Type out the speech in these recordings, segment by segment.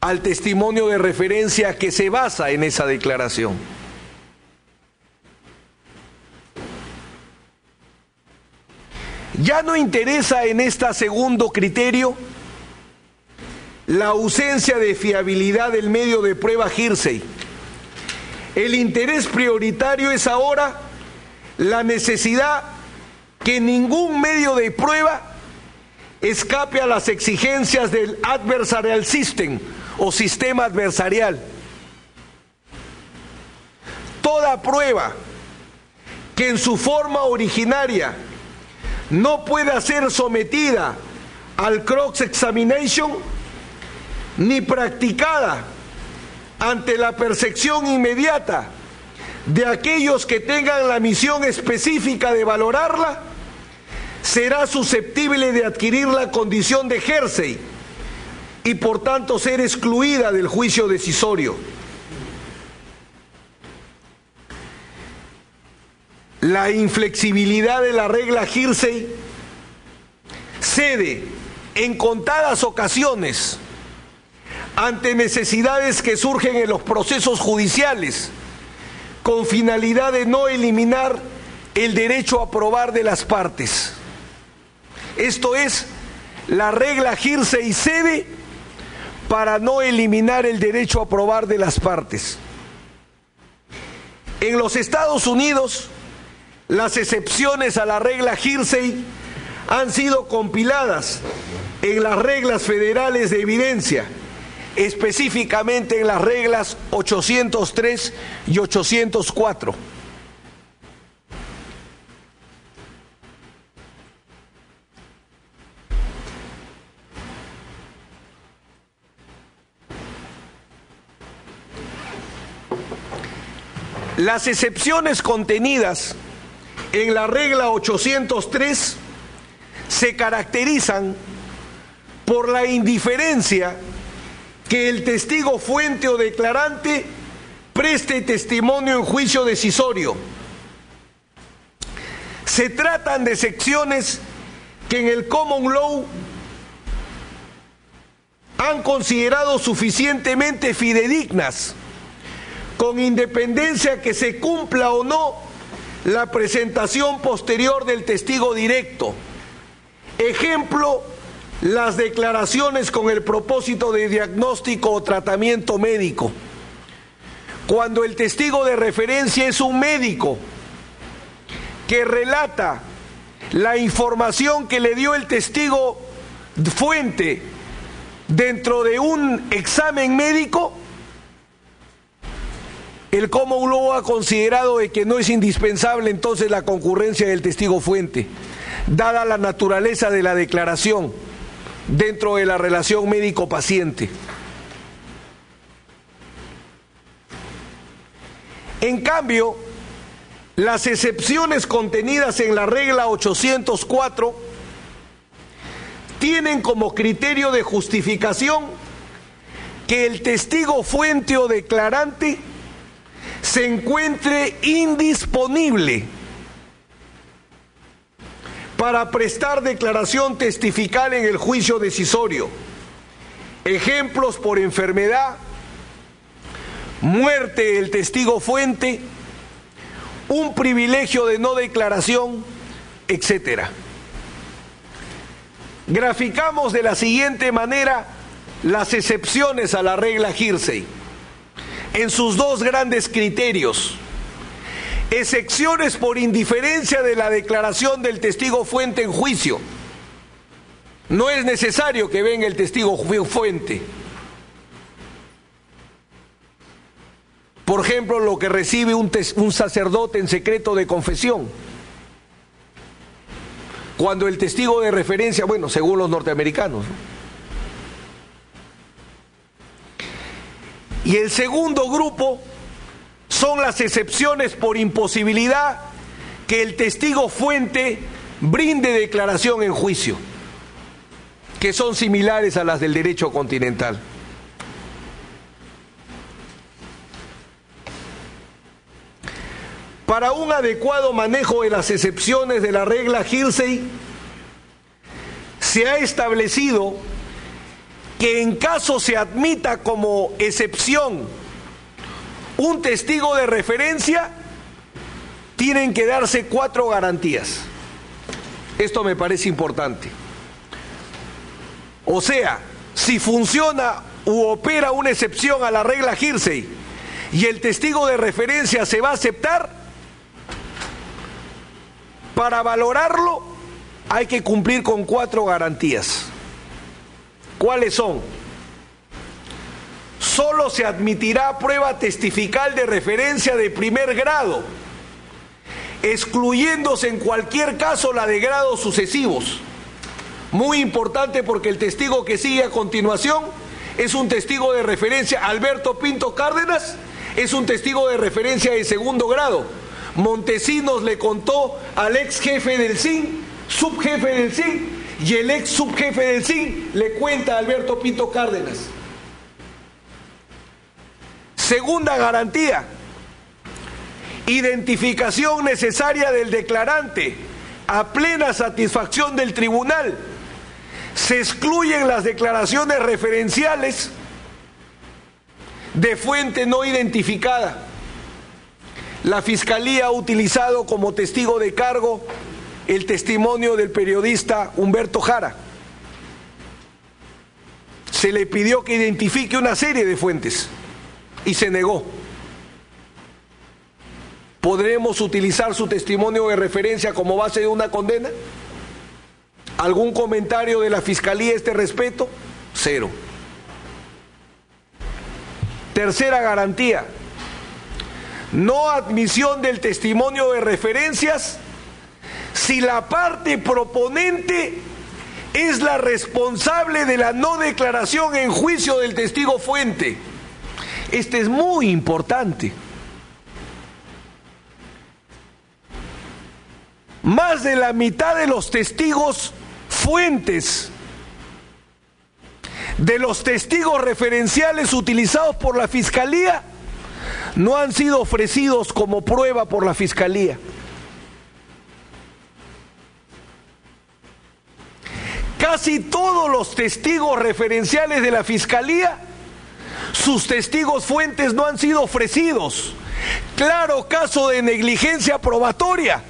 al testimonio de referencia que se basa en esa declaración. Ya no interesa en este segundo criterio la ausencia de fiabilidad del medio de prueba hearsay. El interés prioritario es ahora la necesidad que ningún medio de prueba escape a las exigencias del adversarial system o sistema adversarial. Toda prueba que en su forma originaria no pueda ser sometida al cross-examination ni practicada ante la percepción inmediata de aquellos que tengan la misión específica de valorarla, será susceptible de adquirir la condición de hearsay y por tanto ser excluida del juicio decisorio. La inflexibilidad de la regla hearsay cede en contadas ocasiones ante necesidades que surgen en los procesos judiciales con finalidad de no eliminar el derecho a probar de las partes. Esto es, la regla hearsay cede para no eliminar el derecho a probar de las partes. En los Estados Unidos, las excepciones a la regla hearsay han sido compiladas en las reglas federales de evidencia, específicamente en las reglas 803 y 804. Las excepciones contenidas en la regla 803 se caracterizan por la indiferencia que el testigo fuente o declarante preste testimonio en juicio decisorio. Se tratan de secciones que en el common law han considerado suficientemente fidedignas, con independencia que se cumpla o no la presentación posterior del testigo directo. Ejemplo, las declaraciones con el propósito de diagnóstico o tratamiento médico. Cuando el testigo de referencia es un médico que relata la información que le dio el testigo fuente dentro de un examen médico, el common law ha considerado de que no es indispensable entonces la concurrencia del testigo fuente, dada la naturaleza de la declaración dentro de la relación médico-paciente. En cambio, las excepciones contenidas en la regla 804 tienen como criterio de justificación que el testigo fuente o declarante se encuentre indisponible para prestar declaración testifical en el juicio decisorio. Ejemplos: por enfermedad, muerte del testigo fuente, un privilegio de no declaración, etc. Graficamos de la siguiente manera las excepciones a la regla hearsay en sus dos grandes criterios. Excepciones por indiferencia de la declaración del testigo fuente en juicio. No es necesario que venga el testigo fuente. Por ejemplo, lo que recibe un sacerdote en secreto de confesión. Cuando el testigo de referencia, bueno, según los norteamericanos, ¿no? Y el segundo grupo son las excepciones por imposibilidad que el testigo fuente brinde declaración en juicio, que son similares a las del derecho continental. Para un adecuado manejo de las excepciones de la regla hearsay, se ha establecido que en caso se admita como excepción un testigo de referencia, tienen que darse 4 garantías. Esto me parece importante. O sea, si funciona u opera una excepción a la regla Hearsay y el testigo de referencia se va a aceptar, para valorarlo hay que cumplir con 4 garantías. ¿Cuáles son? Solo se admitirá prueba testifical de referencia de primer grado, excluyéndose en cualquier caso la de grados sucesivos. Muy importante, porque el testigo que sigue a continuación es un testigo de referencia. Alberto Pinto Cárdenas es un testigo de referencia de segundo grado. Montesinos le contó al ex jefe del CIN, subjefe del CIN, y el ex subjefe del CIN le cuenta a Alberto Pinto Cárdenas. Segunda garantía: identificación necesaria del declarante a plena satisfacción del tribunal. Se excluyen las declaraciones referenciales de fuente no identificada. La Fiscalía ha utilizado como testigo de cargo el testimonio del periodista Humberto Jara. Se le pidió que identifique una serie de fuentes y se negó. ¿Podremos utilizar su testimonio de referencia como base de una condena? ¿Algún comentario de la Fiscalía a este respecto? Cero. Tercera garantía: no admisión del testimonio de referencias si la parte proponente es la responsable de la no declaración en juicio del testigo fuente. Este es muy importante. Más de la mitad de los testigos fuentes, de los testigos referenciales utilizados por la Fiscalía, no han sido ofrecidos como prueba por la Fiscalía. Casi todos los testigos referenciales de la Fiscalía, sus testigos fuentes no han sido ofrecidos. Claro caso de negligencia probatoria.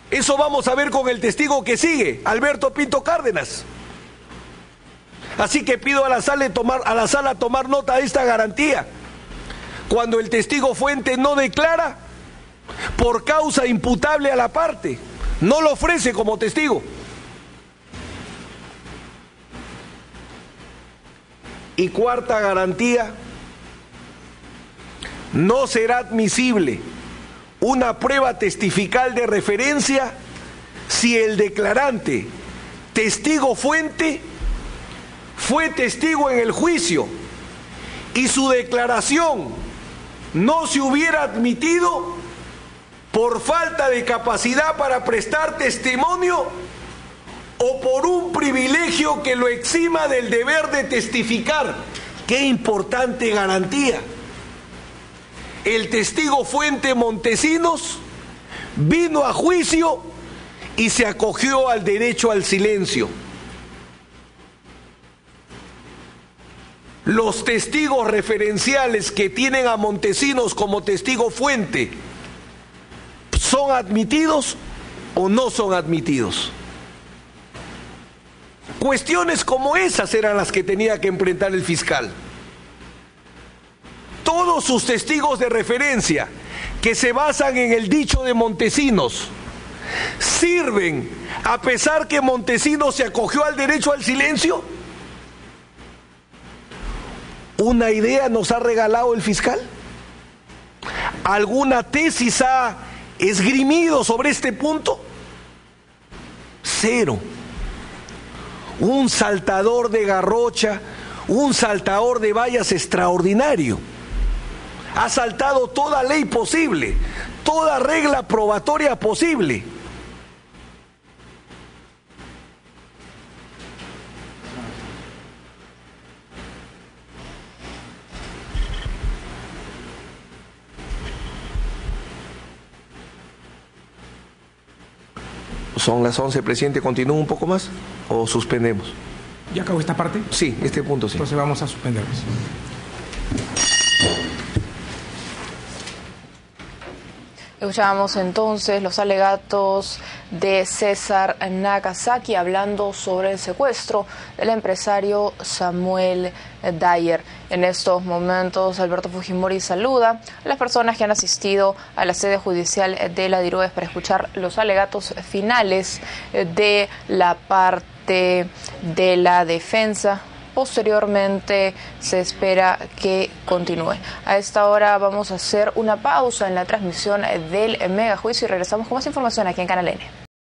Eso vamos a ver con el testigo que sigue, Alberto Pinto Cárdenas. Así que pido a la sala tomar nota de esta garantía. Cuando el testigo fuente no declara por causa imputable a la parte, no lo ofrece como testigo. Y cuarta garantía: no será admisible una prueba testifical de referencia si el declarante, testigo fuente, fue testigo en el juicio y su declaración no se hubiera admitido por falta de capacidad para prestar testimonio o por un privilegio que lo exima del deber de testificar. ¡Qué importante garantía! El testigo fuente Montesinos vino a juicio y se acogió al derecho al silencio. Los testigos referenciales que tienen a Montesinos como testigo fuente, ¿son admitidos o no son admitidos? Cuestiones como esas eran las que tenía que enfrentar el fiscal. Todos sus testigos de referencia, que se basan en el dicho de Montesinos, ¿sirven a pesar que Montesinos se acogió al derecho al silencio? ¿Una idea nos ha regalado el fiscal? ¿Alguna tesis ha esgrimido sobre este punto? Cero. Un saltador de garrocha, un saltador de vallas extraordinario. Ha saltado toda ley posible, toda regla probatoria posible. Son las 11, presidente. ¿Continúa un poco más o suspendemos? ¿Ya acabó esta parte? Sí, este punto sí. Entonces vamos a suspenderlos. Escuchábamos entonces los alegatos de César Nagasaki hablando sobre el secuestro del empresario Samuel Dyer. En estos momentos, Alberto Fujimori saluda a las personas que han asistido a la sede judicial de la DIROES para escuchar los alegatos finales de la parte de la defensa. Posteriormente se espera que continúe. A esta hora vamos a hacer una pausa en la transmisión del megajuicio y regresamos con más información aquí en Canal N.